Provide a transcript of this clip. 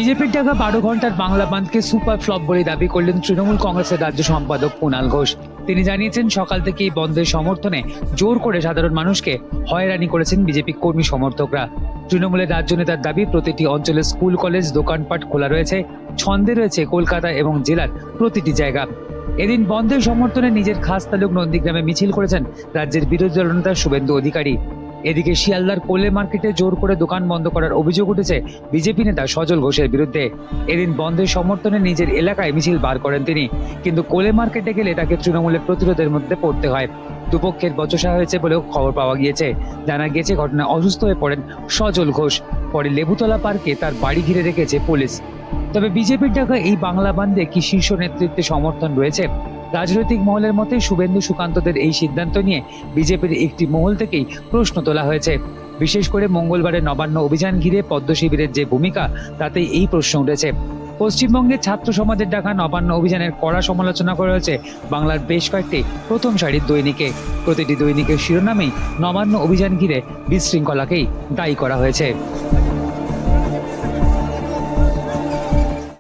বিজেপির ডাকা 12 ঘন্টার বাংলা বাঁধকে সুপার ফ্লপ বলে দাবি করলেন তৃণমূল কংগ্রেসের রাজ্য সম্পাদক কুণাল ঘোষ। তিনি জানিয়েছেন, সকাল থেকে এই বন্ধের সমর্থনে জোর করে সাধারণ মানুষকে হয়রানি করেছেন বিজেপি কর্মী সমর্থকরা। তৃণমূলের রাজ্য নেতার দাবি, প্রতিটি অঞ্চলে স্কুল, কলেজ, দোকানপাট খোলা রয়েছে, ছন্দে রয়েছে কলকাতা এবং জেলার প্রতিটি জায়গা। এদিন বন্ধের সমর্থনে নিজের খাস তালুক নন্দীগ্রামে মিছিল করেছেন রাজ্যের বিরোধী দলনেতা শুভেন্দু অধিকারী। এদিকে শিয়ালদার কোলে মার্কেটে জোর করে দোকান বন্ধ করার অভিযোগ উঠেছে বিজেপি নেতা সজল ঘোষের বিরুদ্ধে। এদিন বন্ধের সমর্থনে নিজের এলাকায় মিছিল বার করেন তিনি, কিন্তু কোলে মার্কেটে গেলে তাকে তৃণমূলের প্রতিরোধের মধ্যে পড়তে হয়। দুপক্ষের বচসা হয়েছে বলেও খবর পাওয়া গিয়েছে। জানা গিয়েছে, ঘটনায় অসুস্থ হয়ে পড়েন সজল ঘোষ। পরে লেবুতলা পার্কে তার বাড়ি ঘিরে রেখেছে পুলিশ। তবে বিজেপির ডাকা এই বাংলা বান্ধে কি শীর্ষ নেতৃত্বে সমর্থন রয়েছে? রাজনৈতিক মহলের মতে সুভেন্দু সুকান্তদের এই সিদ্ধান্ত নিয়ে বিজেপির একটি মহল থেকেই প্রশ্ন তোলা হয়েছে। বিশেষ করে মঙ্গলবারের নবান্ন অভিযান ঘিরে পদ্ম শিবিরের যে ভূমিকা, তাতেই এই প্রশ্ন উঠেছে। পশ্চিমবঙ্গের ছাত্র সমাজের ডাকা নবান্ন অভিযানের কড়া সমালোচনা করা হয়েছে বাংলার বেশ কয়েকটি প্রথম সারির দৈনিকে। প্রতিটি দৈনিকের শিরোনামেই নবান্ন অভিযান ঘিরে বিশৃঙ্খলাকেই দায়ী করা হয়েছে।